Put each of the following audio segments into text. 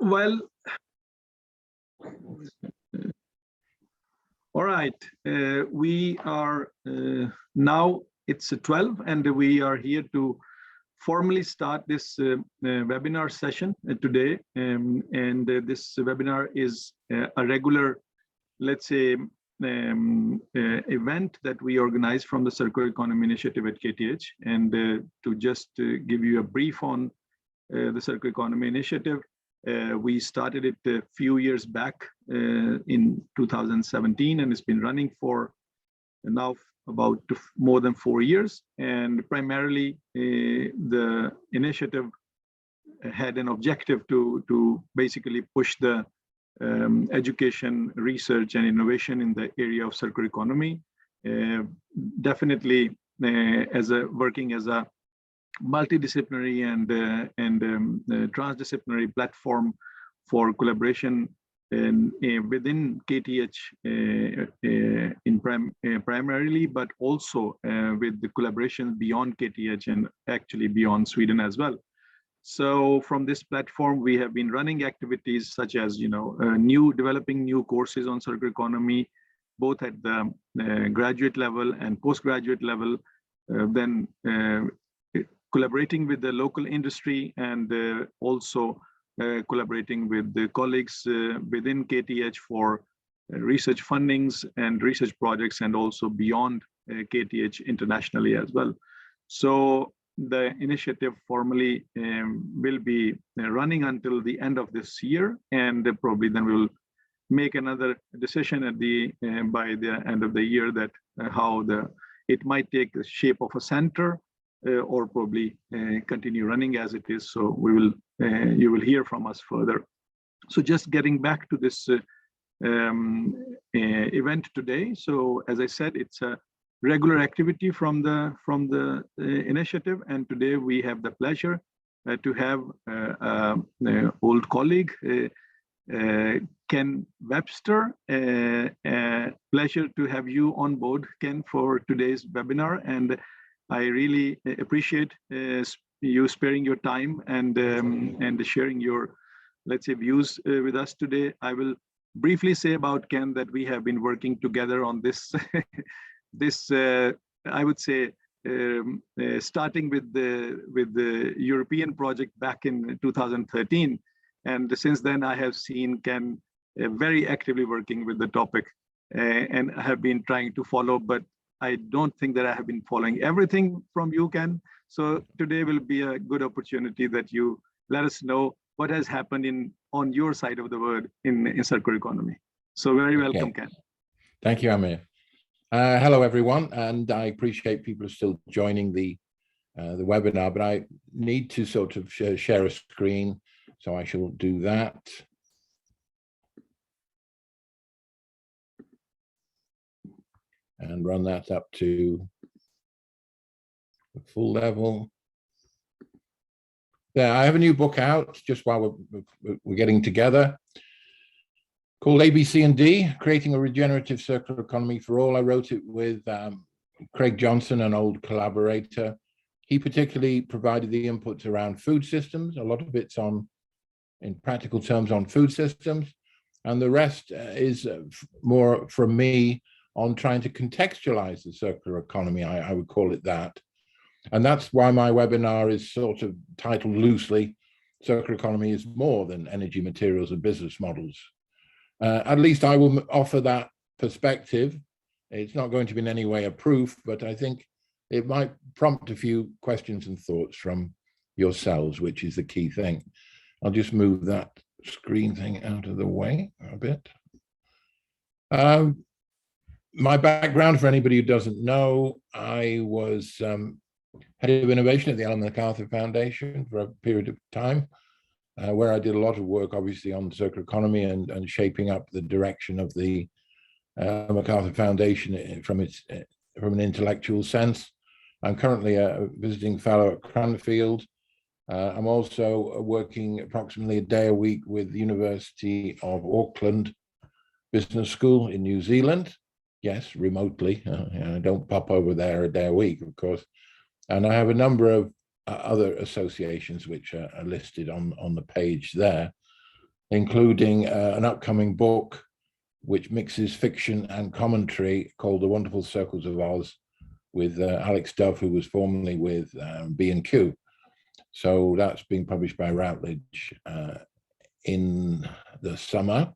Well, all right. We are now, it's 12, and we are here to formally start this webinar session today. This webinar is a regular, let's say, event that we organize from the Circular Economy Initiative at KTH. And to just give you a brief on the Circular Economy Initiative, we started it a few years back in 2017, and it's been running for now about more than 4 years. And primarily, the initiative had an objective to basically push the education, research, and innovation in the area of circular economy. Definitely, working as a multidisciplinary and transdisciplinary platform for collaboration within KTH primarily, but also with the collaboration beyond KTH and actually beyond Sweden as well. So from this platform, we have been running activities such as, developing new courses on circular economy, both at the graduate level and postgraduate level, then collaborating with the local industry, and also collaborating with the colleagues within KTH for research fundings and research projects, and also beyond KTH internationally as well. So the initiative formally will be running until the end of this year, and probably then we'll make another decision at by the end of the year that how it might take the shape of a center, or probably continue running as it is. So you will hear from us further. So just getting back to this event today. So as I said, it's a regular activity from the initiative, and today we have the pleasure to have an old colleague, Ken Webster. Pleasure to have you on board, Ken, for today's webinar, and I really appreciate you sparing your time and sharing your, let's say, views with us today. I will briefly say about Ken that we have been working together on this, I would say, starting with the European project back in 2013, and since then I have seen Ken very actively working with the topic, and I have been trying to follow, but I don't think that I have been following everything from you, Ken. So today will be a good opportunity that you let us know what has happened on your side of the world in circular economy. So very welcome, okay. Ken. Thank you, Amir. Hello, everyone, and I appreciate people are still joining the webinar, but I need to sort of share a screen, so I shall do that. And run that up to the full level. There, I have a new book out just while we're getting together, called ABC and D, Creating a Regenerative Circular Economy for All. I wrote it with Craig Johnson, an old collaborator. He particularly provided the inputs around food systems. A lot of it's in practical terms on food systems, and the rest is more from me on trying to contextualize the circular economy, I would call it that. And that's why my webinar is sort of titled loosely, Circular Economy is More Than Energy, Materials and Business Models. At least I will offer that perspective. It's not going to be in any way a proof, but I think it might prompt a few questions and thoughts from yourselves, which is the key thing. I'll just move that screen thing out of the way a bit. My background, for anybody who doesn't know, I was head of innovation at the Ellen MacArthur Foundation for a period of time, where I did a lot of work, obviously, on the circular economy and shaping up the direction of the MacArthur Foundation from an intellectual sense. I'm currently a visiting fellow at Cranfield. I'm also working approximately a day a week with the University of Auckland Business School in New Zealand. Yes, remotely. I don't pop over there a day a week, of course. And I have a number of other associations which are listed on the page there. including an upcoming book which mixes fiction and commentary called The Wonderful Circles of Oz with Alex Dove, who was formerly with B&Q. So that's being published by Routledge in the summer.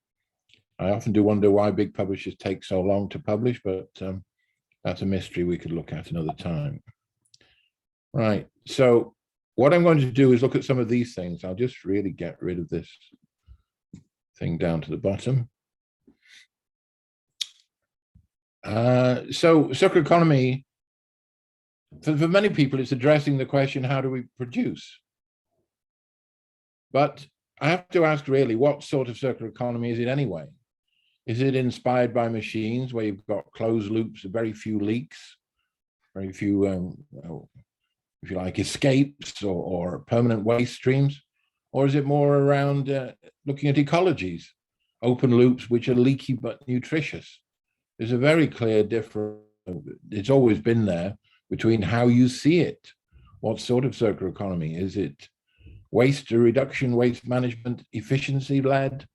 I often do wonder why big publishers take so long to publish, but that's a mystery we could look at another time. Right, so what I'm going to do is look at some of these things. I'll just really get rid of this thing down to the bottom. So circular economy, for many people, it's addressing the question, how do we produce? But I have to ask really, what sort of circular economy is it anyway? Is it inspired by machines where you've got closed loops, very few leaks, very few, if you like, escapes or permanent waste streams? Or is it more around looking at ecologies, open loops which are leaky but nutritious? There's a very clear difference, it's always been there, between how you see it. What sort of circular economy? Is it waste reduction, waste management, efficiency led?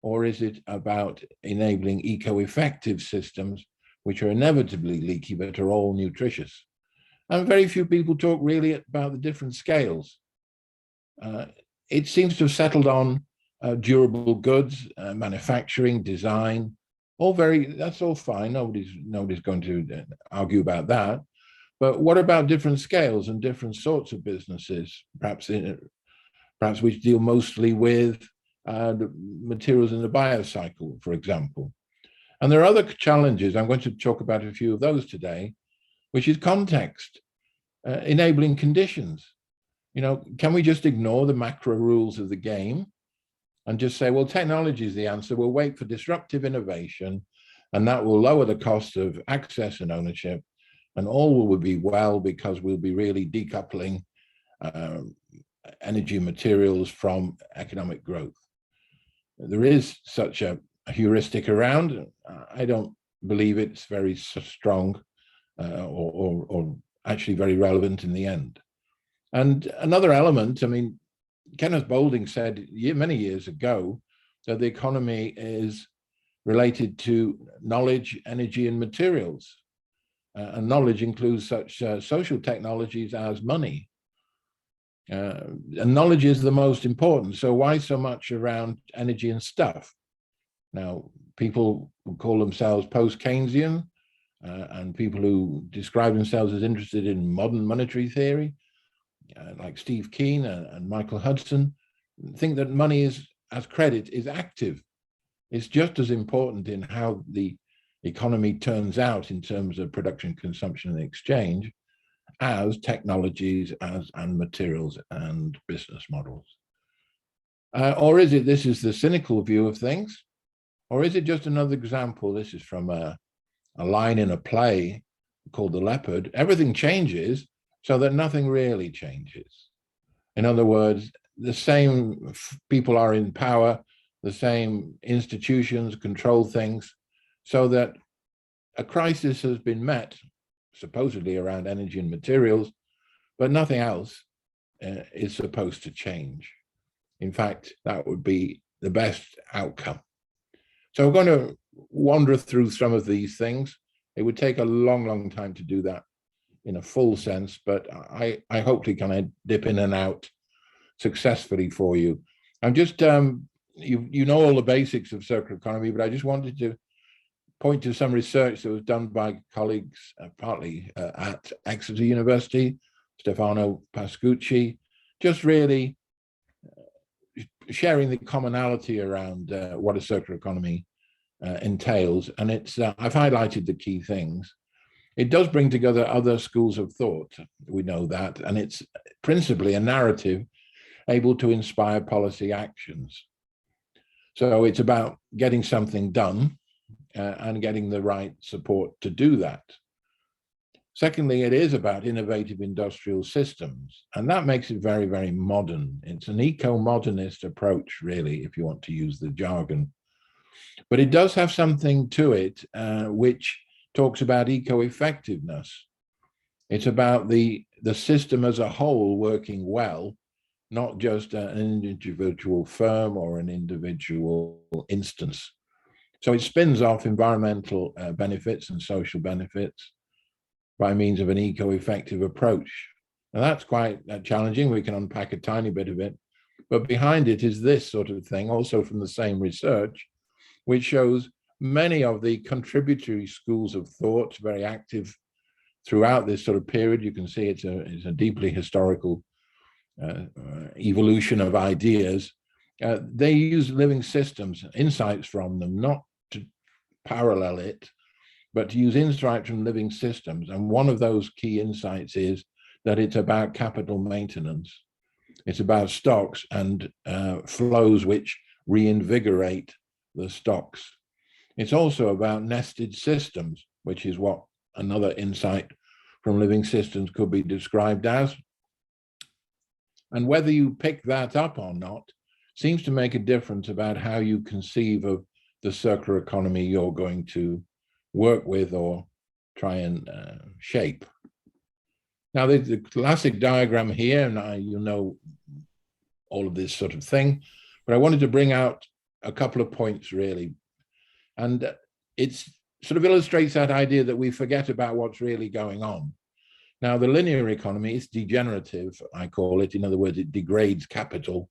Or is it about enabling eco-effective systems which are inevitably leaky but are all nutritious? And very few people talk really about the different scales. It seems to have settled on durable goods, manufacturing, design, that's all fine. Nobody's going to argue about that. But what about different scales and different sorts of businesses, perhaps which deal mostly with the materials in the biocycle, for example? And there are other challenges. I'm going to talk about a few of those today, which is context, enabling conditions. Can we just ignore the macro rules of the game and just say, well, technology is the answer. We'll wait for disruptive innovation, and that will lower the cost of access and ownership, and all will be well because we'll be really decoupling energy materials from economic growth. There is such a heuristic around. I don't believe it's very strong or actually very relevant in the end. And another element, I mean, Kenneth Boulding said many years ago that the economy is related to knowledge, energy, and materials. And knowledge includes such social technologies as money. And knowledge is the most important. So why so much around energy and stuff? Now, people who call themselves post-Keynesian and people who describe themselves as interested in modern monetary theory, like Steve Keen and Michael Hudson, think that money as credit is active. It's just as important in how the economy turns out in terms of production, consumption, and exchange as technologies and materials and business models. Or is it this is the cynical view of things? Or is it just another example? This is from a line in a play called The Leopard. Everything changes so that nothing really changes. In other words, the same people are in power, the same institutions control things, so that a crisis has been met, supposedly around energy and materials, but nothing else is supposed to change. In fact, that would be the best outcome. So we're going to wander through some of these things. It would take a long, long time to do that in a full sense, but I hope to kind of dip in and out successfully for you. I'm just, you know all the basics of circular economy, but I just wanted to point to some research that was done by colleagues, partly at Exeter University, Stefano Pascucci, just really sharing the commonality around what a circular economy entails. And it's, I've highlighted the key things. It does bring together other schools of thought, we know that, and it's principally a narrative able to inspire policy actions. So it's about getting something done and getting the right support to do that. Secondly, it is about innovative industrial systems, and that makes it very, very modern. It's an eco-modernist approach, really, if you want to use the jargon. But it does have something to it which talks about eco-effectiveness. It's about the system as a whole working well, not just an individual firm or an individual instance. So it spins off environmental benefits and social benefits by means of an eco-effective approach. Now that's quite challenging. We can unpack a tiny bit of it, but behind it is this sort of thing, also from the same research, which shows many of the contributory schools of thought very active throughout this sort of period. You can see it's a deeply historical evolution of ideas. They use living systems, insights from them, not to parallel it, but to use insights from living systems. And one of those key insights is that it's about capital maintenance. It's about stocks and flows which reinvigorate the stocks. It's also about nested systems, which is what another insight from living systems could be described as. And whether you pick that up or not seems to make a difference about how you conceive of the circular economy you're going to work with or try and shape. Now, there's the classic diagram here, and you know all of this sort of thing, but I wanted to bring out a couple of points really. And it's sort of illustrates that idea that we forget about what's really going on. Now, the linear economy is degenerative, I call it. In other words, it degrades capital,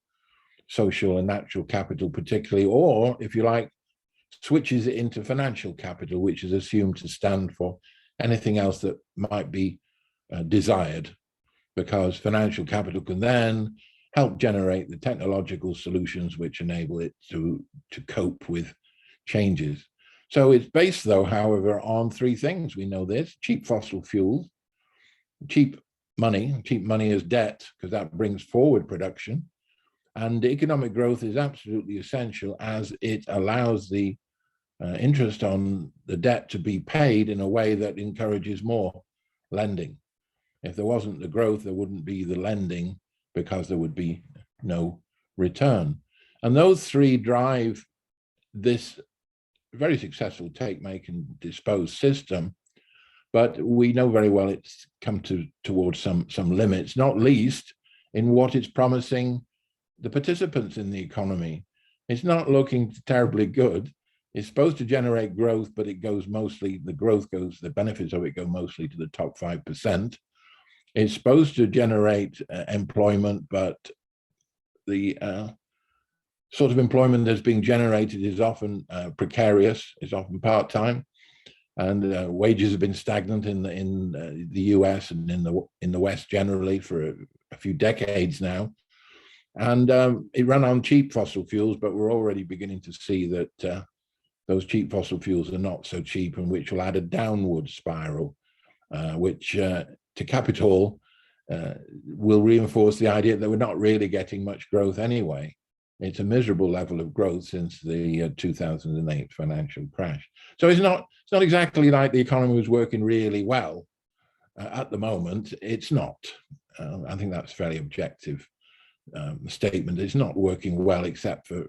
social and natural capital particularly, or if you like, switches it into financial capital, which is assumed to stand for anything else that might be desired, because financial capital can then help generate the technological solutions which enable it to cope with changes. So it's based, though, however, on three things. We know this: cheap fossil fuels, cheap money as debt, because that brings forward production. And economic growth is absolutely essential, as it allows the interest on the debt to be paid in a way that encourages more lending. If there wasn't the growth, there wouldn't be the lending, because there would be no return. And those three drive this very successful take, make, and dispose system. But we know very well it's come towards some limits, not least in what it's promising the participants in the economy. It's not looking terribly good. It's supposed to generate growth, but it goes mostly, the benefits of it go mostly to the top 5%. It's supposed to generate employment, but the sort of employment that's being generated is often precarious, is often part-time, and wages have been stagnant in the US and in the West generally for a few decades now. And it ran on cheap fossil fuels, but we're already beginning to see that those cheap fossil fuels are not so cheap, and which will add a downward spiral, which to capital will reinforce the idea that we're not really getting much growth anyway. It's a miserable level of growth since the 2008 financial crash. So it's not exactly like the economy was working really well at the moment. It's not. I think that's a fairly objective statement. It's not working well, except for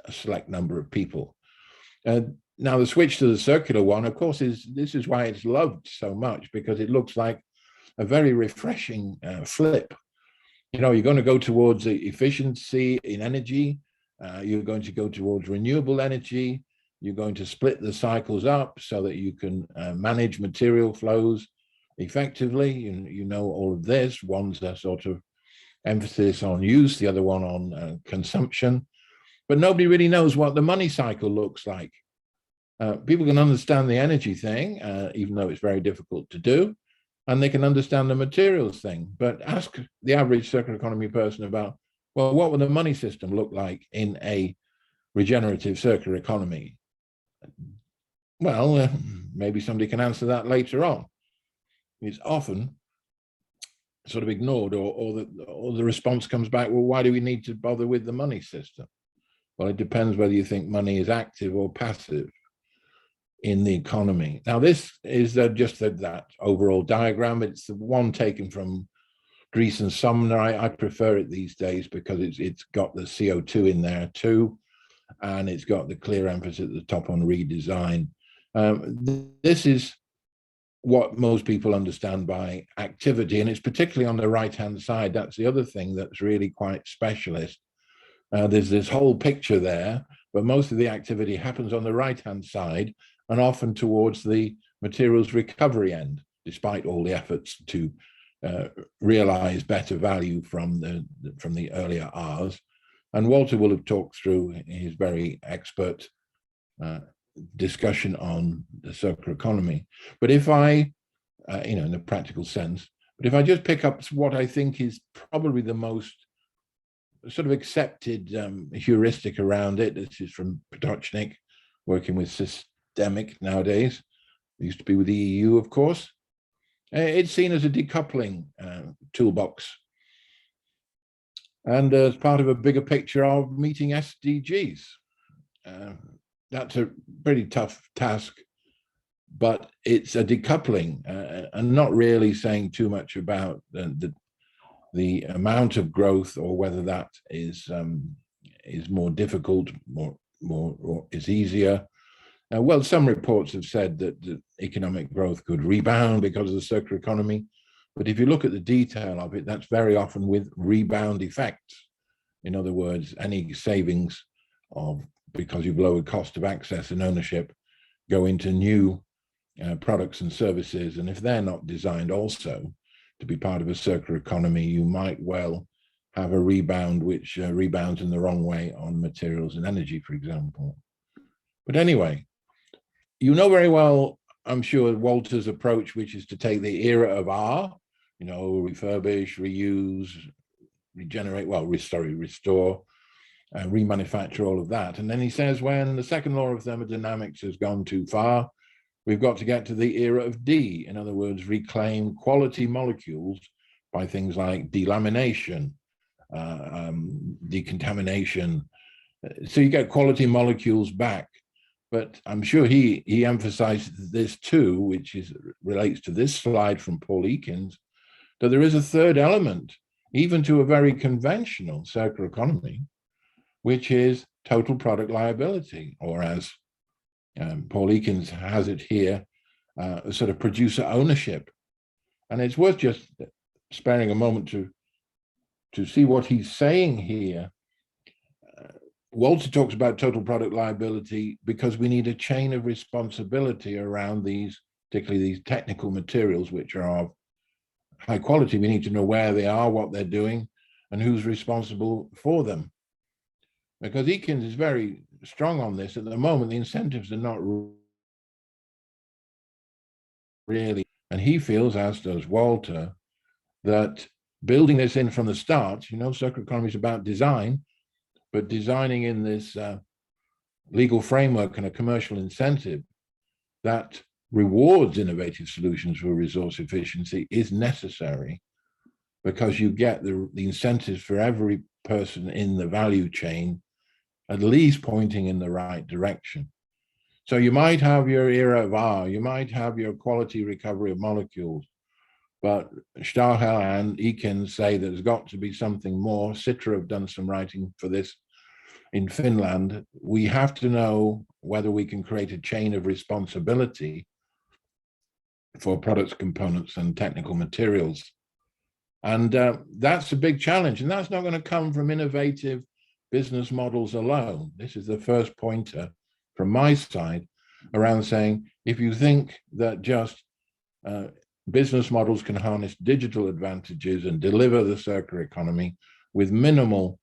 a select number of people. Now, the switch to the circular one, of course, this is why it's loved so much, because it looks like a very refreshing flip. You know, you're going to go towards efficiency in energy. You're going to go towards renewable energy. You're going to split the cycles up so that you can manage material flows effectively. You know all of this. One's a sort of emphasis on use, the other one on consumption. But nobody really knows what the money cycle looks like. People can understand the energy thing, even though it's very difficult to do, and they can understand the materials thing. But ask the average circular economy person about, well, what would the money system look like in a regenerative circular economy? Well, maybe somebody can answer that later on. It's often sort of ignored, or the response comes back, well, why do we need to bother with the money system? Well, it depends whether you think money is active or passive in the economy. Now, this is just that overall diagram. It's the one taken from Dries and Sumner. I prefer it these days because it's got the CO2 in there too, and it's got the clear emphasis at the top on redesign. This is what most people understand by activity, and it's particularly on the right-hand side. That's the other thing that's really quite specialist. There's this whole picture there, but most of the activity happens on the right-hand side and often towards the materials recovery end, despite all the efforts to realize better value from the earlier R's. And Walter will have talked through his very expert discussion on the circular economy. But if I, in a practical sense, but if I just pick up what I think is probably the most sort of accepted heuristic around it, this is from Potocznik, working with systemic nowadays. It used to be with the EU, of course. It's seen as a decoupling toolbox. And as part of a bigger picture of meeting SDGs. That's a pretty tough task, but it's a decoupling and not really saying too much about the amount of growth or whether that is more difficult, or is easier. Well, some reports have said that the economic growth could rebound because of the circular economy. But if you look at the detail of it, that's very often with rebound effects. In other words, any savings because you've lowered cost of access and ownership go into new products and services. And if they're not designed also to be part of a circular economy, you might well have a rebound which rebounds in the wrong way on materials and energy, for example. But anyway, you know very well, I'm sure, Walter's approach, which is to take the era of R, refurbish, reuse, regenerate, restore, remanufacture, all of that. And then he says, when the second law of thermodynamics has gone too far, we've got to get to the era of D. In other words, reclaim quality molecules by things like delamination, decontamination. So you get quality molecules back. But I'm sure he emphasized this too, which relates to this slide from Paul Ekins, that there is a third element, even to a very conventional circular economy, which is total product liability, or as Paul Ekins has it here, sort of producer ownership. And it's worth just sparing a moment to see what he's saying here. Walter talks about total product liability because we need a chain of responsibility around these, particularly these technical materials, which are of high quality. We need to know where they are, what they're doing, and who's responsible for them. Because Ekins is very strong on this. At the moment, the incentives are not really, and he feels, as does Walter, that building this in from the start, circular economy is about design, but designing in this legal framework and a commercial incentive that rewards innovative solutions for resource efficiency is necessary, because you get the incentives for every person in the value chain at least pointing in the right direction. So you might have your era of R, you might have your quality recovery of molecules, but Stahel and Ekins say there's got to be something more. Citra have done some writing for this in Finland. We have to know whether we can create a chain of responsibility for products, components, and technical materials. And that's a big challenge. And that's not going to come from innovative business models alone. This is the first pointer from my side around saying, if you think that just business models can harness digital advantages and deliver the circular economy with minimal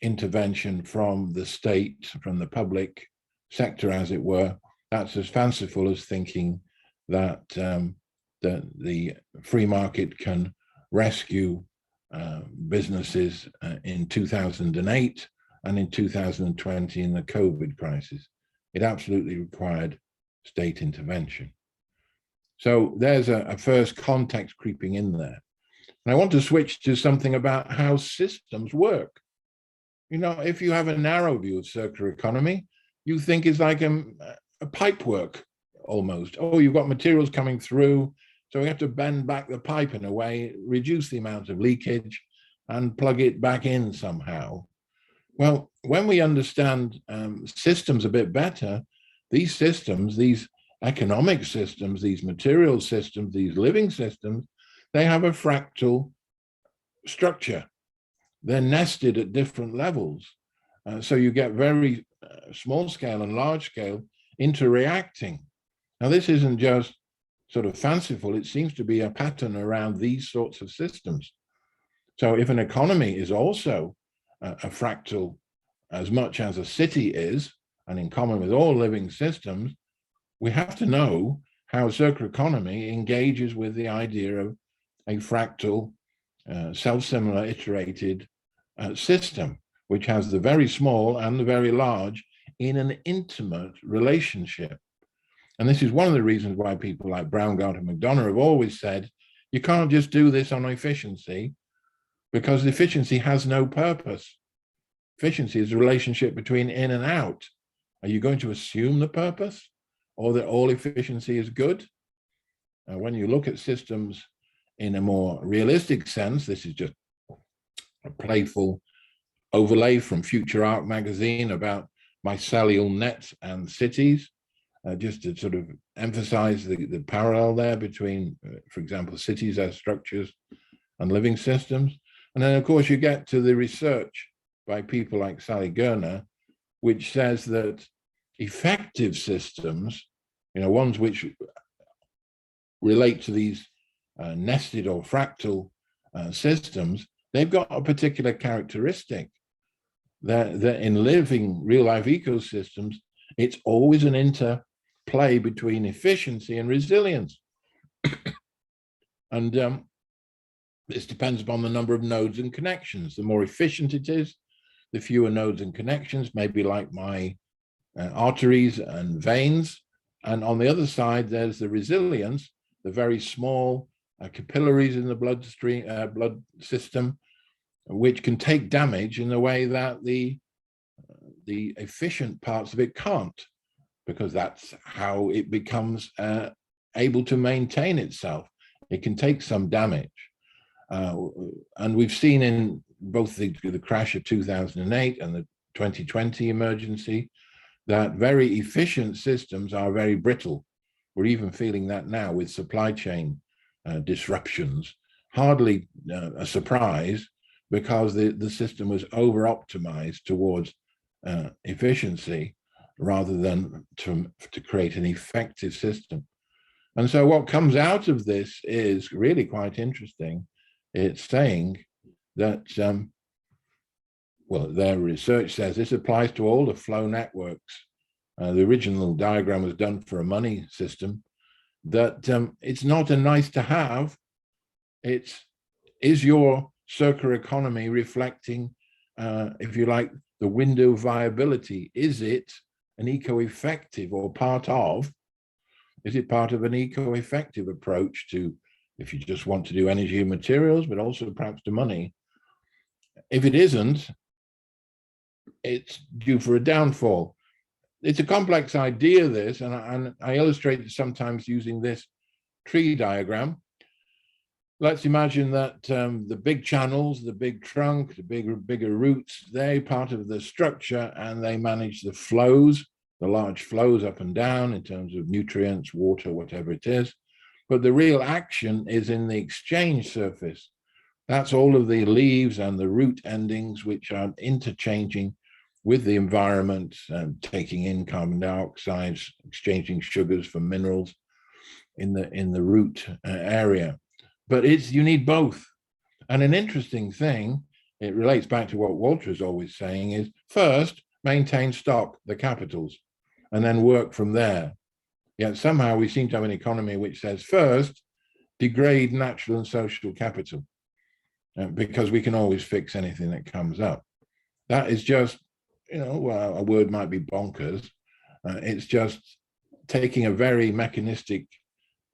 intervention from the state, from the public sector, as it were, that's as fanciful as thinking that the free market can rescue businesses in 2008 and in 2020 in the COVID crisis. It absolutely required state intervention. So there's a first context creeping in there. And I want to switch to something about how systems work. If you have a narrow view of circular economy, you think it's like a pipe work almost. Oh, you've got materials coming through, so we have to bend back the pipe in a way, reduce the amount of leakage, and plug it back in somehow. Well, when we understand systems a bit better, these systems, these economic systems, these material systems, these living systems, they have a fractal structure. They're nested at different levels. So you get very small scale and large scale interreacting. Now, this isn't just sort of fanciful. It seems to be a pattern around these sorts of systems. So if an economy is also a fractal as much as a city is, and in common with all living systems, we have to know how circular economy engages with the idea of a fractal, self-similar, iterated system, which has the very small and the very large in an intimate relationship. And this is one of the reasons why people like Braungart and McDonough have always said, you can't just do this on efficiency, because efficiency has no purpose. Efficiency is the relationship between in and out. Are you going to assume the purpose, or that all efficiency is good? When you look at systems in a more realistic sense, this is just a playful overlay from Future Arc magazine about mycelial nets and cities, just to sort of emphasize the parallel there between, for example, cities as structures and living systems. And then, of course, you get to the research by people like Sally Gerner, which says that effective systems, ones which relate to these nested or fractal systems, they've got a particular characteristic that in living real life ecosystems, it's always an interplay between efficiency and resilience. And this depends upon the number of nodes and connections. The more efficient it is, the fewer nodes and connections, maybe like my arteries and veins. And on the other side, there's the resilience, the very small capillaries in the bloodstream, blood system, which can take damage in the way that the efficient parts of it can't, because that's how it becomes able to maintain itself. It can take some damage. And we've seen in both the crash of 2008 and the 2020 emergency that very efficient systems are very brittle. We're even feeling that now with supply chain disruptions. Hardly a surprise, because the system was over-optimized towards efficiency rather than to create an effective system. And so what comes out of this is really quite interesting. It's saying that, well, their research says this applies to all the flow networks. The original diagram was done for a money system, that it's not a nice to have. Is your circular economy reflecting, if you like, the window of viability? Is it an eco-effective or part of? Is it part of an eco-effective approach to, if you just want to do energy and materials, but also perhaps to money? If it isn't, it's due for a downfall. It's a complex idea, this, and I illustrate it sometimes using this tree diagram. Let's imagine that the big channels, the big trunk, the bigger roots, they're part of the structure, and they manage the flows, the large flows up and down in terms of nutrients, water, whatever it is. But the real action is in the exchange surface. That's all of the leaves and the root endings, which are interchanging with the environment and taking in carbon dioxide, exchanging sugars for minerals in the root area. But you need both. And an interesting thing, it relates back to what Walter is always saying, is first, maintain stock, the capitals, and then work from there. Yet somehow we seem to have an economy which says first, degrade natural and social capital, because we can always fix anything that comes up. That is just, well, a word might be bonkers. It's just taking a very mechanistic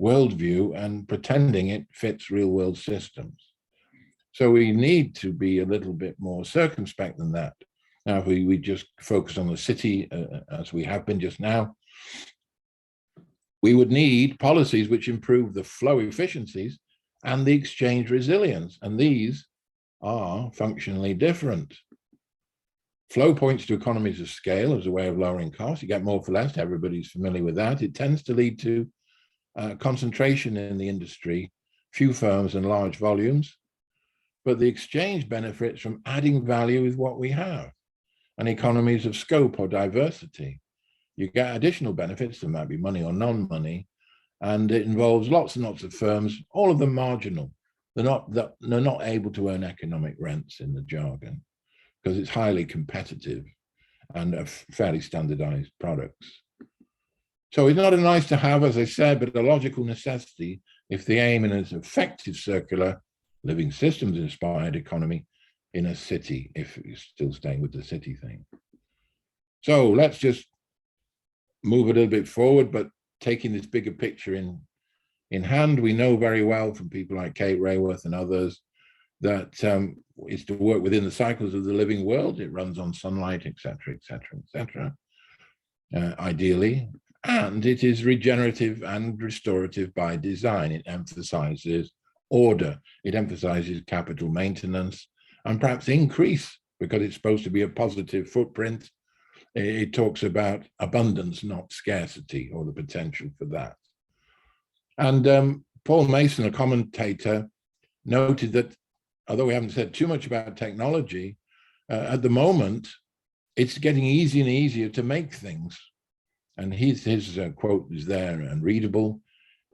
worldview and pretending it fits real world systems. So we need to be a little bit more circumspect than that. Now, if we just focus on the city, as we have been just now, we would need policies which improve the flow efficiencies and the exchange resilience. And these are functionally different. Flow points to economies of scale as a way of lowering costs. You get more for less. Everybody's familiar with that. It tends to lead to concentration in the industry, few firms and large volumes. But the exchange benefits from adding value with what we have, and economies of scope or diversity. You get additional benefits. There might be money or non-money, and it involves lots and lots of firms, all of them marginal. They're not able to earn economic rents in the jargon, because it's highly competitive and fairly standardized products. So it's not a nice to have, as I said, but a logical necessity if the aim is an effective circular living systems inspired economy in a city, if you're still staying with the city thing. So let's just move a little bit forward, but taking this bigger picture in hand. We know very well from people like Kate Raworth and others that is to work within the cycles of the living world. It runs on sunlight, etc., etc., etc. Ideally, and it is regenerative and restorative by design. It emphasizes order. It emphasizes capital maintenance and perhaps increase, because it's supposed to be a positive footprint. It talks about abundance, not scarcity, or the potential for that. And Paul Mason, a commentator, noted that although we haven't said too much about technology, at the moment, it's getting easier and easier to make things. And his quote is there and readable.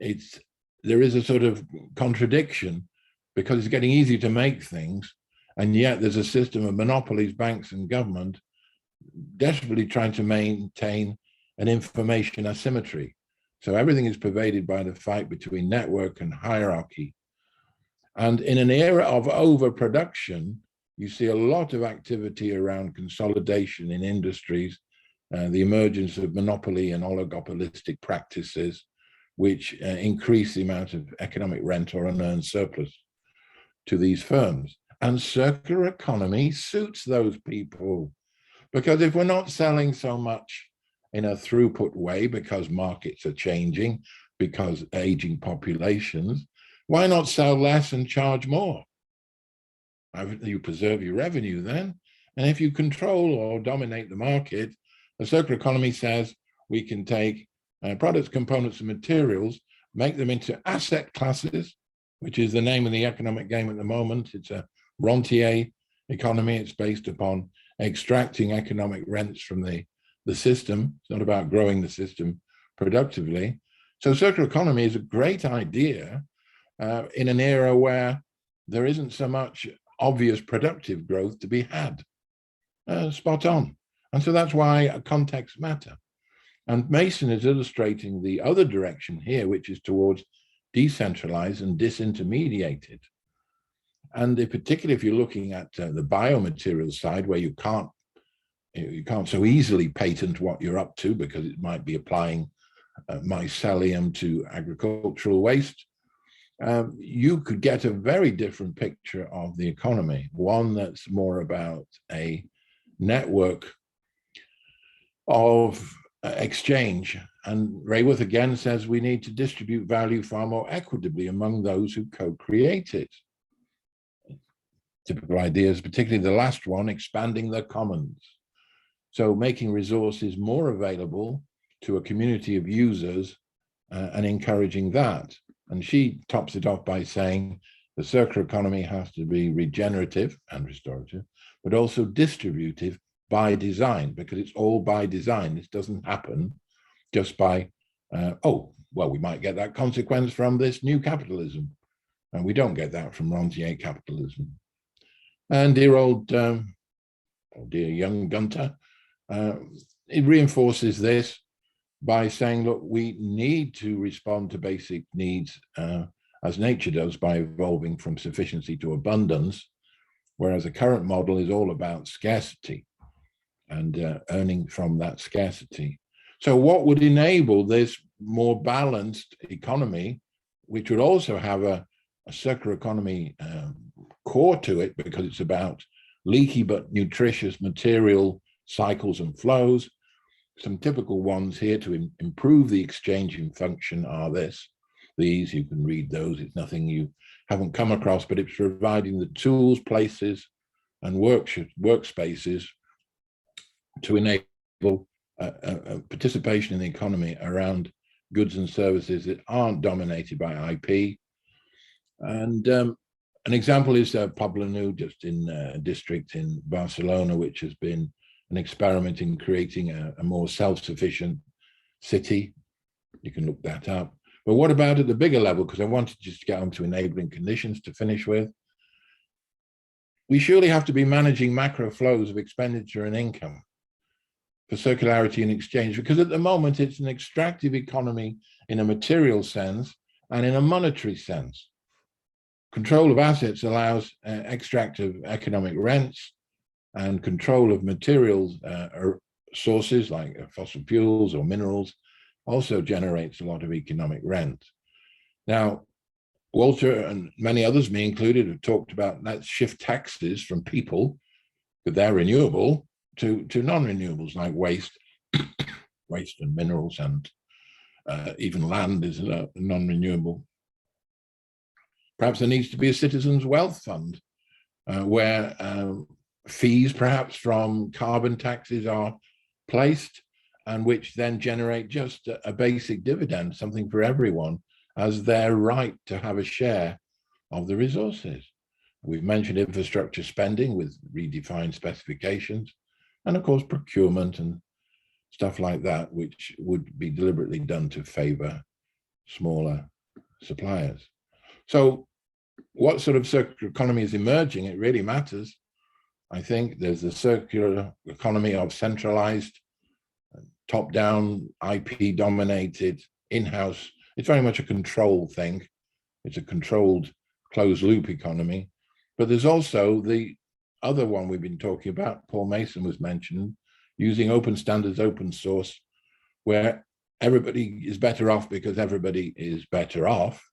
There is a sort of contradiction, because it's getting easier to make things, and yet there's a system of monopolies, banks and government desperately trying to maintain an information asymmetry. So everything is pervaded by the fight between network and hierarchy. And in an era of overproduction, you see a lot of activity around consolidation in industries, the emergence of monopoly and oligopolistic practices, which increase the amount of economic rent or unearned surplus to these firms. And circular economy suits those people, because if we're not selling so much in a throughput way because markets are changing, because aging populations, why not sell less and charge more? You preserve your revenue then. And if you control or dominate the market, the circular economy says we can take products, components, and materials, make them into asset classes, which is the name of the economic game at the moment. It's a rentier economy. It's based upon extracting economic rents from the system. It's not about growing the system productively. So circular economy is a great idea in an era where there isn't so much obvious productive growth to be had. Spot on. And so that's why context matter. And Mason is illustrating the other direction here, which is towards decentralized and disintermediated. And particularly if you're looking at the biomaterials side, where you can't so easily patent what you're up to, because it might be applying mycelium to agricultural waste, you could get a very different picture of the economy, one that's more about a network of exchange. And Raworth again says we need to distribute value far more equitably among those who co-create it. Typical ideas, particularly the last one, expanding the commons. So making resources more available to a community of users and encouraging that. And she tops it off by saying the circular economy has to be regenerative and restorative, but also distributive by design, because it's all by design. This doesn't happen just by, oh, well, we might get that consequence from this new capitalism. And we don't get that from rentier capitalism. And dear old, dear young Gunter, it reinforces this by saying, look, we need to respond to basic needs as nature does, by evolving from sufficiency to abundance, whereas the current model is all about scarcity and earning from that scarcity. So what would enable this more balanced economy, which would also have a circular economy core to it, because it's about leaky but nutritious material cycles and flows. Some typical ones here to improve the exchanging function are these, you can read those, it's nothing you haven't come across, but it's providing the tools, places, and workspaces to enable participation in the economy around goods and services that aren't dominated by IP. And an example is Poblenou, just in a district in Barcelona, which has been an experiment in creating a more self-sufficient city. You can look that up. But what about at the bigger level? Because I wanted just to get on to enabling conditions to finish with. We surely have to be managing macro flows of expenditure and income for circularity and exchange, because at the moment it's an extractive economy in a material sense and in a monetary sense. Control of assets allows extractive economic rents, and control of materials sources like fossil fuels or minerals also generates a lot of economic rent. Now, Walter and many others, me included, have talked about let's shift taxes from people, because they're renewable, to non-renewables like waste, waste and minerals, and even land is non-renewable. Perhaps there needs to be a citizens' wealth fund where fees perhaps from carbon taxes are placed, and which then generate just a basic dividend, something for everyone, as their right to have a share of the resources. We've mentioned infrastructure spending with redefined specifications, and of course procurement and stuff like that, which would be deliberately done to favor smaller suppliers. So what sort of circular economy is emerging? It really matters. I think there's the circular economy of centralized, top-down, IP-dominated, in-house. It's very much a control thing. It's a controlled, closed-loop economy. But there's also the other one we've been talking about, Paul Mason was mentioned, using open standards, open source, where everybody is better off because everybody is better off.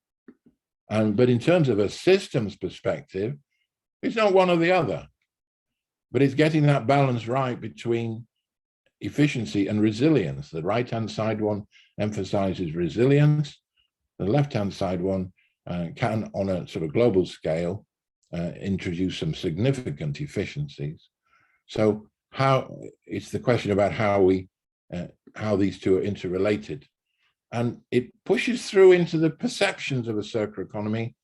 But in terms of a systems perspective, it's not one or the other, but it's getting that balance right between efficiency and resilience. The right-hand side one emphasizes resilience. The left-hand side one can, on a sort of global scale, introduce some significant efficiencies. So it's the question about how these two are interrelated. And it pushes through into the perceptions of a circular economy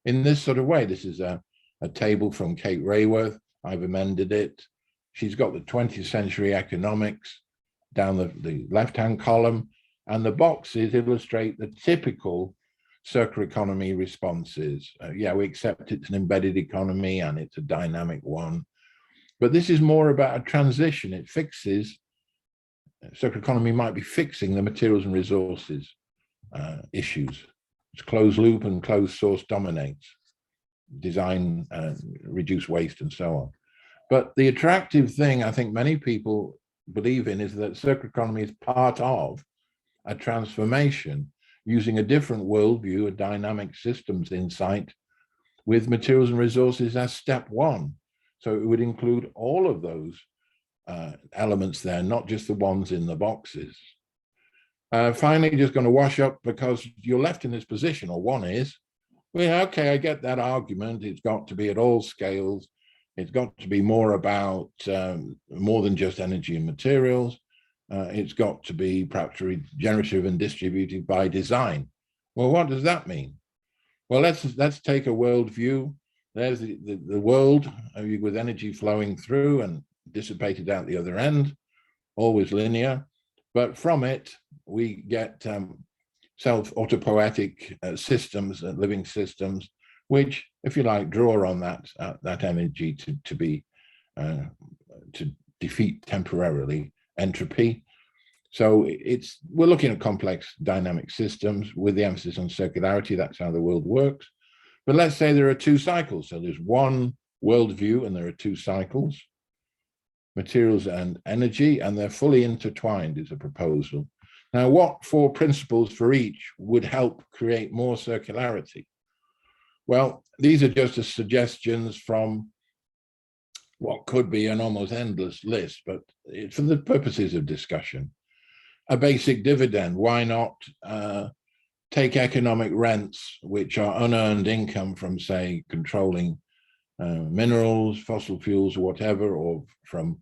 in this sort of way. This is a table from Kate Rayworth. I've amended it. She's got the 20th century economics down the left-hand column, and the boxes illustrate the typical circular economy responses. Yeah, we accept it's an embedded economy and it's a dynamic one, but this is more about a transition. It fixes, circular economy might be fixing the materials and resources issues. It's closed loop and closed source dominates. Design, reduce waste and so on. But the attractive thing I think many people believe in is that circular economy is part of a transformation using a different worldview, a dynamic systems insight, with materials and resources as step one. So it would include all of those elements there, not just the ones in the boxes. Finally, just going to wash up, because you're left in this position, or one is, well, okay, I get that argument. It's got to be at all scales. It's got to be more about more than just energy and materials. It's got to be perhaps regenerative and distributed by design. Well, what does that mean? Well, let's take a world view. There's the world with energy flowing through and dissipated out the other end, always linear. But from it, we get self-autopoietic systems, living systems, which, if you like, draw on that energy to defeat temporarily entropy. So we're looking at complex dynamic systems with the emphasis on circularity. That's how the world works. But let's say there are two cycles. So there's one worldview and there are two cycles, materials and energy, and they're fully intertwined is a proposal. Now, what four principles for each would help create more circularity? Well, these are just as suggestions from what could be an almost endless list, but for the purposes of discussion. A basic dividend, why not take economic rents, which are unearned income from, say, controlling minerals, fossil fuels, whatever, or from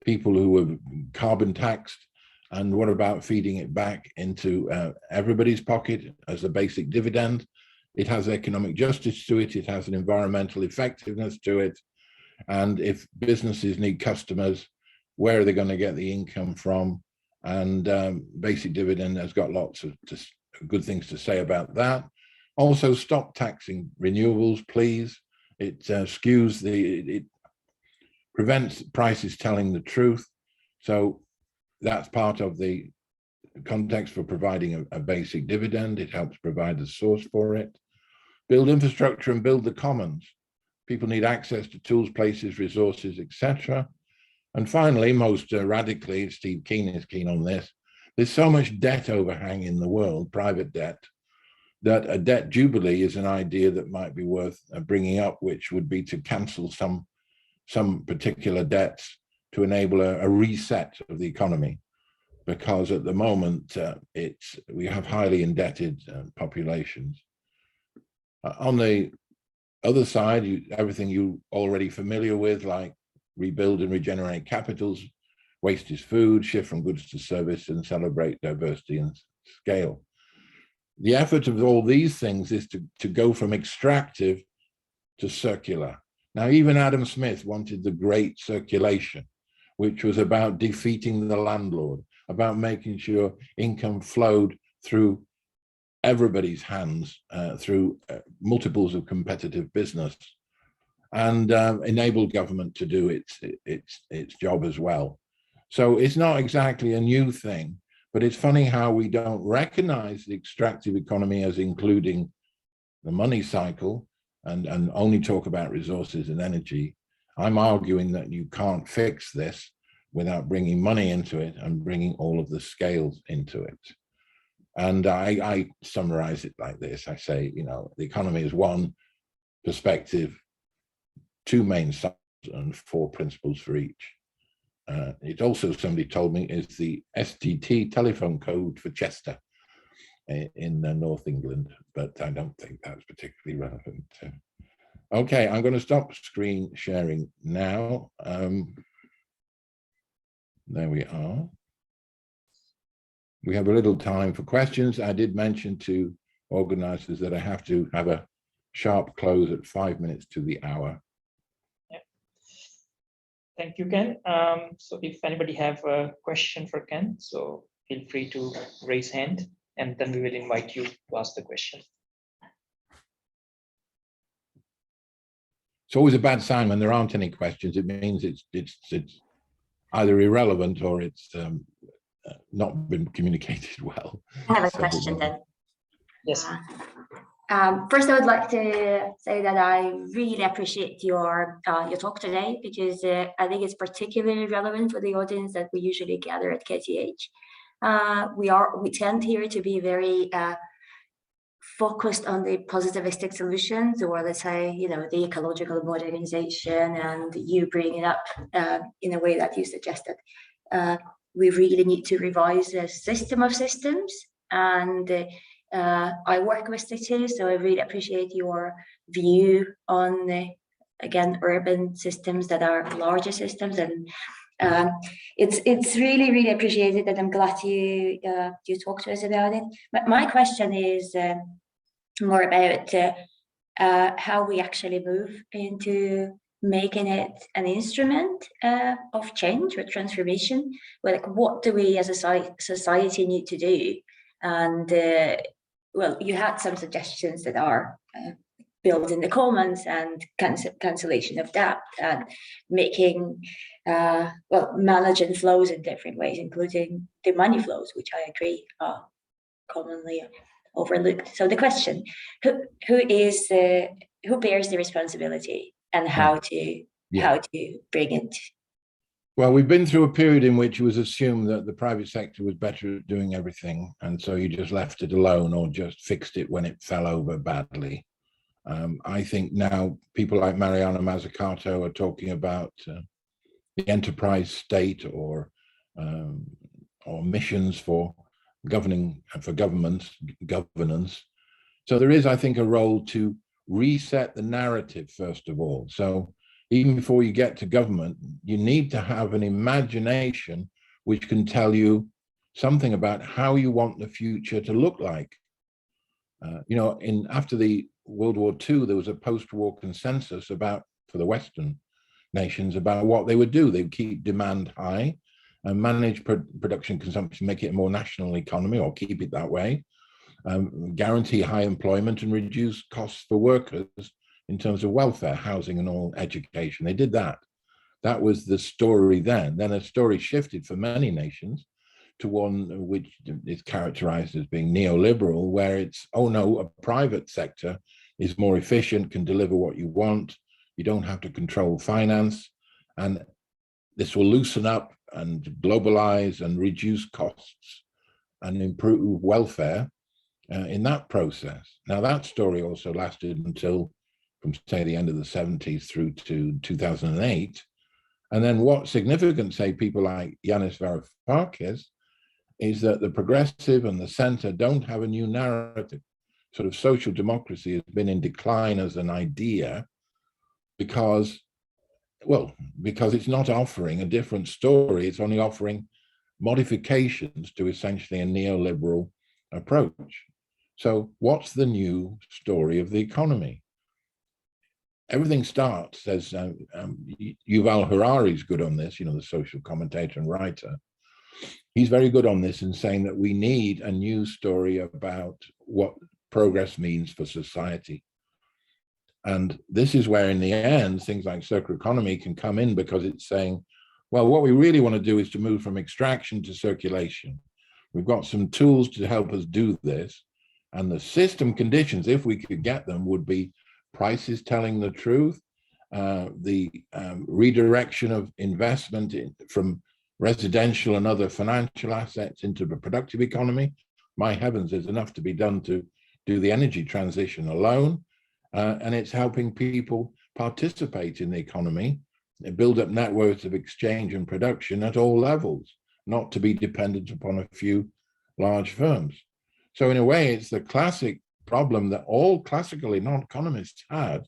people who were carbon taxed, and what about feeding it back into everybody's pocket as a basic dividend? It has economic justice to it. It has an environmental effectiveness to it. And if businesses need customers, where are they going to get the income from? And basic dividend has got lots of good things to say about that. Also, stop taxing renewables, please. It skews it prevents prices telling the truth. So that's part of the context for providing a basic dividend. It helps provide the source for it. Build infrastructure and build the commons. People need access to tools, places, resources, etc. And finally, most radically, Steve Keen is keen on this, there's so much debt overhang in the world, private debt, that a debt jubilee is an idea that might be worth bringing up, which would be to cancel some particular debts to enable a reset of the economy. Because at the moment, we have highly indebted populations. On the other side, everything you're already familiar with, like rebuild and regenerate capitals, waste is food, shift from goods to service, and celebrate diversity and scale. The effort of all these things is to go from extractive to circular. Now, even Adam Smith wanted the great circulation, which was about defeating the landlord, about making sure income flowed through everybody's hands, through multiples of competitive business, and enable government to do its job as well. So it's not exactly a new thing, but it's funny how we don't recognize the extractive economy as including the money cycle and only talk about resources and energy. I'm arguing that you can't fix this without bringing money into it and bringing all of the scales into it. And I summarize it like this. I say, the economy is one perspective, two main sides and four principles for each. It also, somebody told me, is the STT telephone code for Chester in North England, but I don't think that's particularly relevant. Okay, I'm going to stop screen sharing now. There we are. We have a little time for questions. I did mention to organizers that I have to have a sharp close at 5 minutes to the hour. Yeah. Thank you, Ken. So if anybody have a question for Ken, so feel free to raise hand, and then we will invite you to ask the question. It's always a bad sign when there aren't any questions. It means it's either irrelevant or it's not been communicated well. I have a question then. Yes. First, I would like to say that I really appreciate your talk today, because I think it's particularly relevant for the audience that we usually gather at KTH. We tend here to be very focused on the positivistic solutions, or let's say, the ecological modernization, and you bring it up in a way that you suggested. We really need to revise a system of systems, and I work with cities, so I really appreciate your view on again, urban systems that are larger systems, and it's really appreciated, and I'm glad you talked to us about it. But my question is more about how we actually move into making it an instrument of change or transformation. Like, what do we as a society need to do? And well, you had some suggestions that are building the commons and cancellation of debt, and making managing flows in different ways, including the money flows, which I agree are commonly overlooked. So the question: who bears the responsibility, and how to bring it? Well, we've been through a period in which it was assumed that the private sector was better at doing everything, and so you just left it alone or just fixed it when it fell over badly. I think now people like Mariana Mazzucato are talking about the enterprise state, or missions for governance. So there is, I think, a role to reset the narrative, first of all. So even before you get to government, you need to have an imagination which can tell you something about how you want the future to look like. You know, after the World War II, there was a post-war consensus for the Western nations about what they would do. They would keep demand high and manage production consumption, make it a more national economy or keep it that way, guarantee high employment and reduce costs for workers in terms of welfare, housing and all education. They did that. That was the story then. Then a story shifted for many nations to one which is characterized as being neoliberal, where it's, oh no, a private sector is more efficient, can deliver what you want. You don't have to control finance. And this will loosen up and globalize and reduce costs and improve welfare in that process. Now that story also lasted until, from say the end of the 70s through to 2008. And then what's significant, say people like Yanis Varoufakis, is that the progressive and the center don't have a new narrative. Sort of social democracy has been in decline as an idea because it's not offering a different story. It's only offering modifications to essentially a neoliberal approach. So what's the new story of the economy? Everything starts, as Yuval Harari's good on this, you know, the social commentator and writer. He's very good on this in saying that we need a new story about what progress means for society. And this is where, in the end, things like circular economy can come in, because it's saying, well, what we really want to do is to move from extraction to circulation. We've got some tools to help us do this. And the system conditions, if we could get them, would be prices telling the truth, the redirection of investment from residential and other financial assets into the productive economy. My heavens, there's enough to be done to do the energy transition alone. And it's helping people participate in the economy, build up networks of exchange and production at all levels, not to be dependent upon a few large firms. So in a way, it's the classic problem that all classical economists had,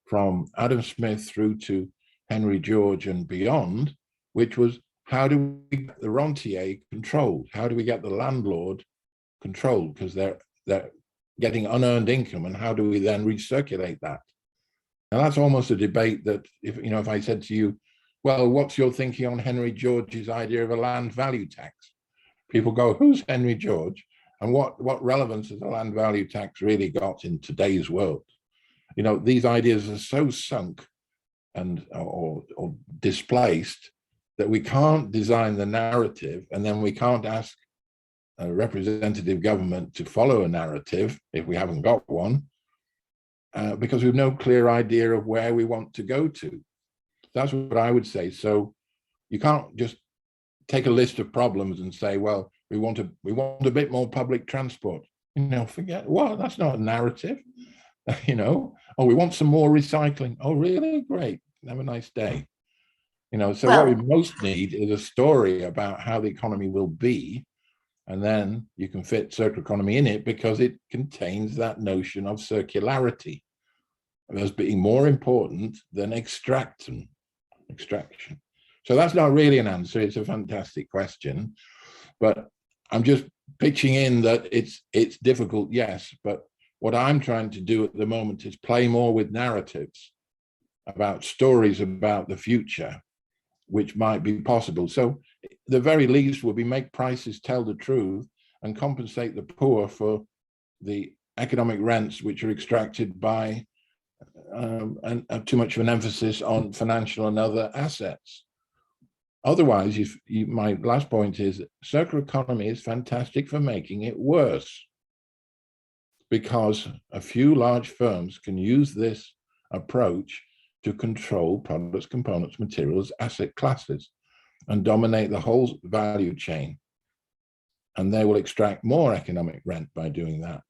from Adam Smith through to Henry George and beyond, which was, how do we get the rentier controlled? How do we get the landlord controlled? Because they're getting unearned income, and how do we then recirculate that? And that's almost a debate that, if I said to you, well, what's your thinking on Henry George's idea of a land value tax? People go, who's Henry George? And what relevance has a land value tax really got in today's world? You know, these ideas are so sunk and or displaced that we can't design the narrative, and then we can't ask a representative government to follow a narrative if we haven't got one, because we've no clear idea of where we want to go to. That's what I would say. So you can't just take a list of problems and say, well, we want a bit more public transport. Forget what? That's not a narrative. Oh, we want some more recycling. Oh, really? Great. Have a nice day. So what we most need is a story about how the economy will be, and then you can fit circular economy in it because it contains that notion of circularity as being more important than extraction. So that's not really an answer. It's a fantastic question, but I'm just pitching in that it's difficult, yes, but what I'm trying to do at the moment is play more with narratives about stories about the future, which might be possible. So the very least would be make prices tell the truth and compensate the poor for the economic rents which are extracted by and too much of an emphasis on financial and other assets. Otherwise, my last point is circular economy is fantastic for making it worse, because a few large firms can use this approach to control products, components, materials, asset classes, and dominate the whole value chain. And they will extract more economic rent by doing that.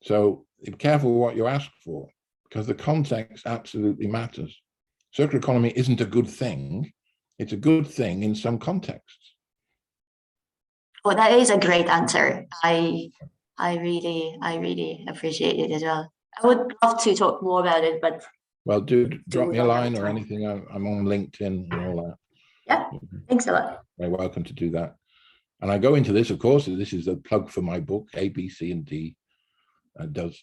So be careful what you ask for, because the context absolutely matters. Circular economy isn't a good thing. It's a good thing in some contexts. Well, that is a great answer. I really appreciate it as well. I would love to talk more about it, but Well, drop me a run out line of or time. anything. I'm on LinkedIn and all that. Yeah, thanks a lot. Very welcome to do that. And I go into this, of course, this is a plug for my book, A, B, C, and D. Does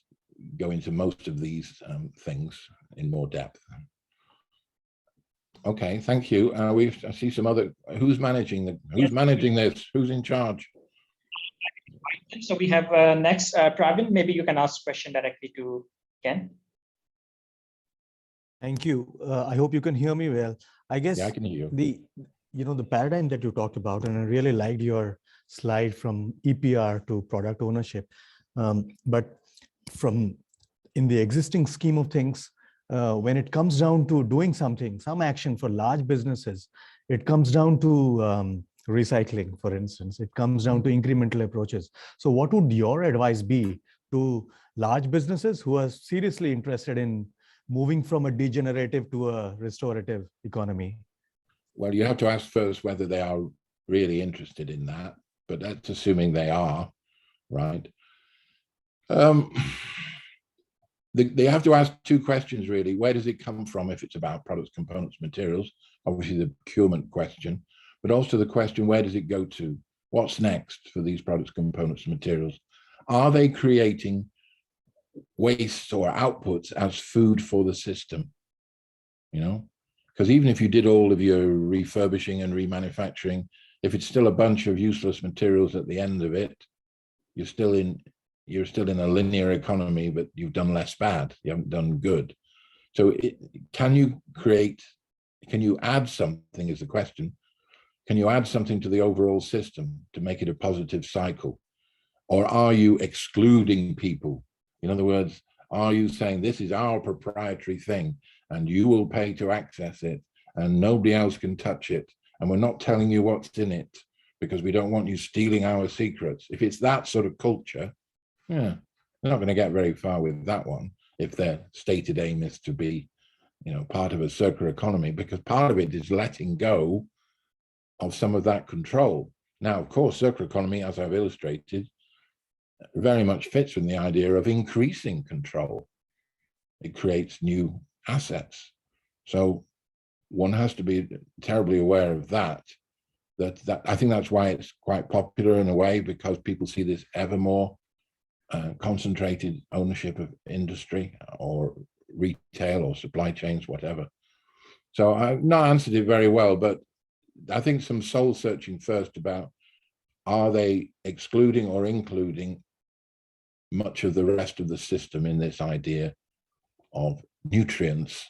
go into most of these things in more depth. Okay, thank you. I see some other. Who's managing this? Who's in charge? So we have next, Pravin. Maybe you can ask question directly to Ken. Thank you. I hope you can hear me well. I guess Yeah, I can hear you. The paradigm that you talked about, and I really liked your slide from EPR to product ownership. But from in the existing scheme of things, when it comes down to doing something, some action for large businesses, it comes down to recycling, for instance. It comes down to incremental approaches. So what would your advice be to large businesses who are seriously interested in moving from a degenerative to a restorative economy? Well, you have to ask first whether they are really interested in that, but that's assuming they are, right? They have to ask two questions, really. Where does it come from if it's about products, components, materials? Obviously, the procurement question, but also the question, where does it go to? What's next for these products, components, and materials? Are they creating waste or outputs as food for the system? You know, because even if you did all of your refurbishing and remanufacturing, if it's still a bunch of useless materials at the end of it, you're still in a linear economy, but you've done less bad. You haven't done good. So can you add something is the question. Can you add something to the overall system to make it a positive cycle? Or are you excluding people? In other words, are you saying this is our proprietary thing and you will pay to access it and nobody else can touch it? And we're not telling you what's in it because we don't want you stealing our secrets. If it's that sort of culture, yeah, they're not going to get very far with that one if their stated aim is to be, part of a circular economy, because part of it is letting go of some of that control. Now, of course, circular economy, as I've illustrated, very much fits with the idea of increasing control. It creates new assets. So one has to be terribly aware of that I think that's why it's quite popular in a way, because people see this ever more concentrated ownership of industry or retail or supply chains, whatever. So I've not answered it very well, but I think some soul searching first about, are they excluding or including much of the rest of the system in this idea of nutrients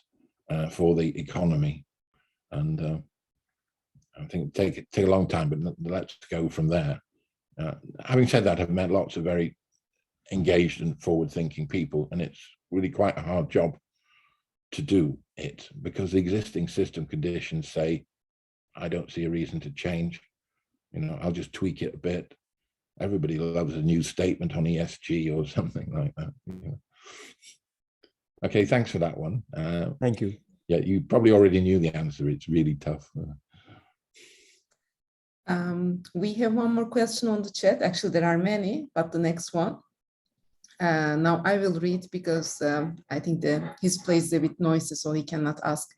for the economy? And I think take a long time, but let's go from there. Having said that, I've met lots of very engaged and forward-thinking people, and it's really quite a hard job to do it because the existing system conditions say, I don't see a reason to change. I'll just tweak it a bit. Everybody loves a new statement on ESG or something like that. Okay, thanks for that one. Thank you. Yeah, you probably already knew the answer. It's really tough. We have one more question on the chat. Actually, there are many, but the next one. Now I will read because I think his place is a bit noisy, so he cannot ask.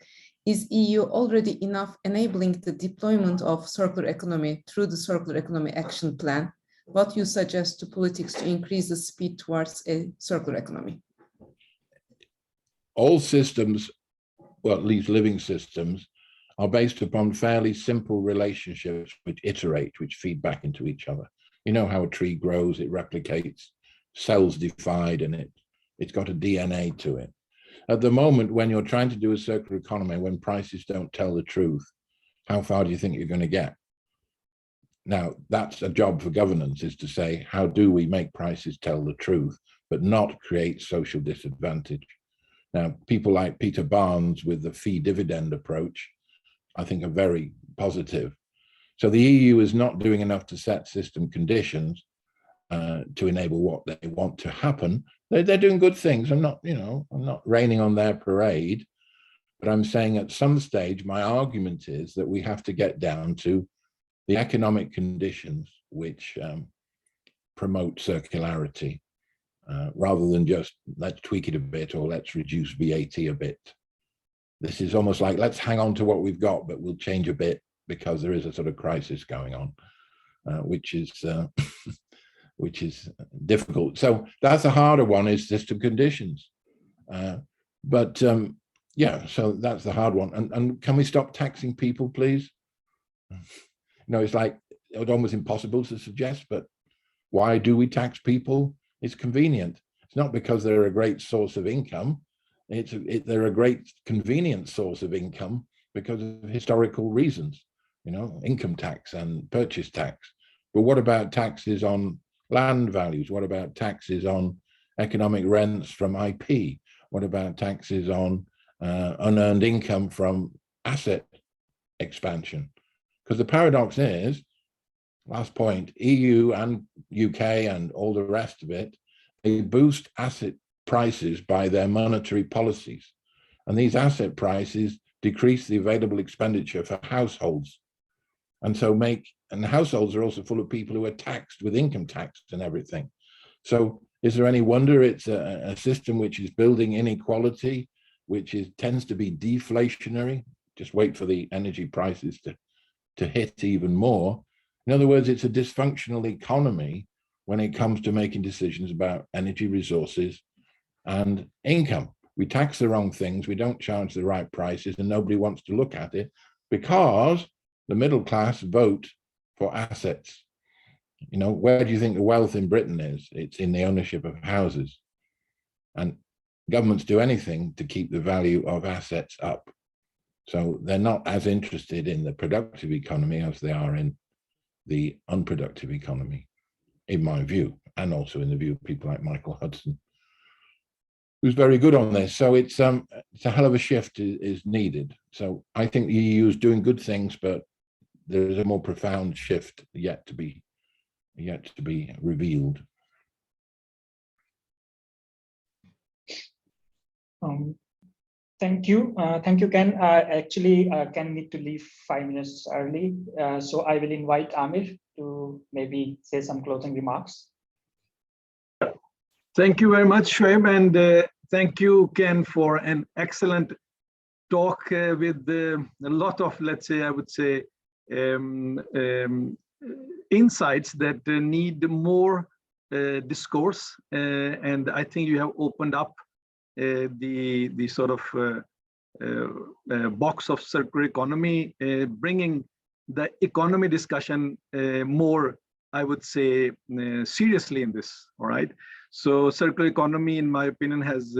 Is EU already enough enabling the deployment of circular economy through the Circular Economy Action Plan? What you suggest to politics to increase the speed towards a circular economy? All systems, well, at least living systems, are based upon fairly simple relationships which iterate, which feed back into each other. You know how a tree grows, it replicates, cells divide, and it's got a DNA to it. At the moment, when you're trying to do a circular economy, when prices don't tell the truth, how far do you think you're going to get? Now, that's a job for governance, is to say, how do we make prices tell the truth, but not create social disadvantage? Now, people like Peter Barnes with the fee dividend approach, I think are very positive. So the EU is not doing enough to set system conditions to enable what they want to happen. They're doing good things. I'm not raining on their parade, but I'm saying at some stage, my argument is that we have to get down to the economic conditions which promote circularity, rather than just let's tweak it a bit or let's reduce VAT a bit. this is almost like, let's hang on to what we've got, but we'll change a bit because there is a sort of crisis going on, which is which is difficult. So that's the harder one, is system conditions. Yeah, so that's the hard one. And can we stop taxing people, please? It's like, it's almost impossible to suggest, but why do we tax people? It's convenient. It's not because they're a great source of income. They're a great convenient source of income because of historical reasons, income tax and purchase tax. But what about taxes on land values? What about taxes on economic rents from IP? What about taxes on unearned income from asset expansion? Because the paradox is, last point, EU and UK and all the rest of it, they boost asset prices by their monetary policies. And these asset prices decrease the available expenditure for households. And so and households are also full of people who are taxed with income tax and everything. So is there any wonder it's a system which is building inequality, which tends to be deflationary? Just wait for the energy prices to hit even more. In other words, it's a dysfunctional economy when it comes to making decisions about energy resources and income. We tax the wrong things, we don't charge the right prices, and nobody wants to look at it because the middle class vote for assets. Where do you think the wealth in Britain is? It's in the ownership of houses. And governments do anything to keep the value of assets up. So they're not as interested in the productive economy as they are in the unproductive economy, in my view, and also in the view of people like Michael Hudson, who's very good on this. So it's a hell of a shift is needed. So I think the EU is doing good things, but there is a more profound shift yet to be revealed. Thank you, Ken. Actually, Ken need to leave 5 minutes early, so I will invite Amir to maybe say some closing remarks. Thank you very much, Shoaib, and thank you, Ken, for an excellent talk with a lot of, let's say, I would say, insights that need more discourse, and I think you have opened up the sort of box of circular economy, bringing the economy discussion more, I would say, seriously in this. All right. So circular economy, in my opinion, has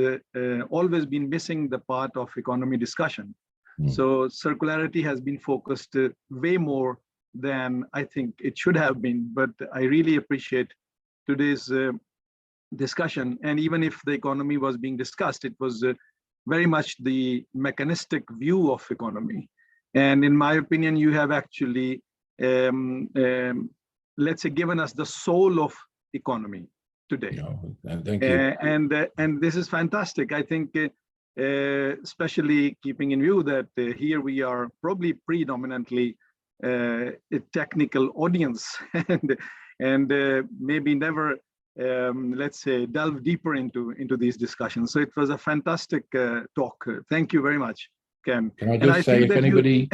always been missing the part of economy discussion. So circularity has been focused way more than I think it should have been. But I really appreciate today's discussion. And even if the economy was being discussed, it was very much the mechanistic view of economy. And in my opinion, you have actually, let's say, given us the soul of economy today. Thank you. And this is fantastic. I think, especially keeping in view that here we are probably predominantly a technical audience, and maybe never, let's say, delve deeper into these discussions. So it was a fantastic talk. Thank you very much, Ken. Can I just say, if anybody...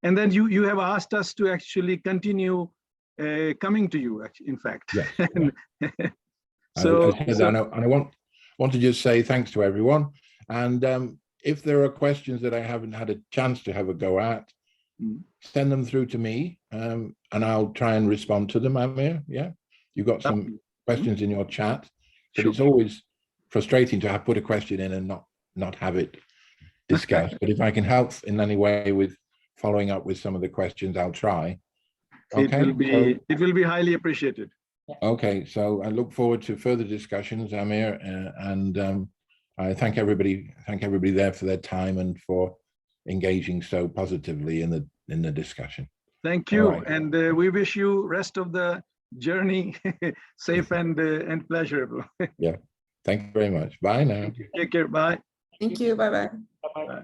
And then you have asked us to actually continue coming to you, in fact. Yes. So I want to just say thanks to everyone. And if there are questions that I haven't had a chance to have a go at, send them through to me, and I'll try and respond to them, Amir. Yeah, you've got some questions in your chat, but it's always frustrating to have put a question in and not have it discussed. But if I can help in any way with following up with some of the questions, I'll try. Okay, it will be highly appreciated. Okay, so I look forward to further discussions, Amir, and I thank everybody there for their time and for engaging so positively in the discussion. Thank you, right. And we wish you rest of the journey safe and pleasurable. Yeah, thank you very much. Bye now. Take care. Bye. Thank you. Bye-bye. Bye-bye.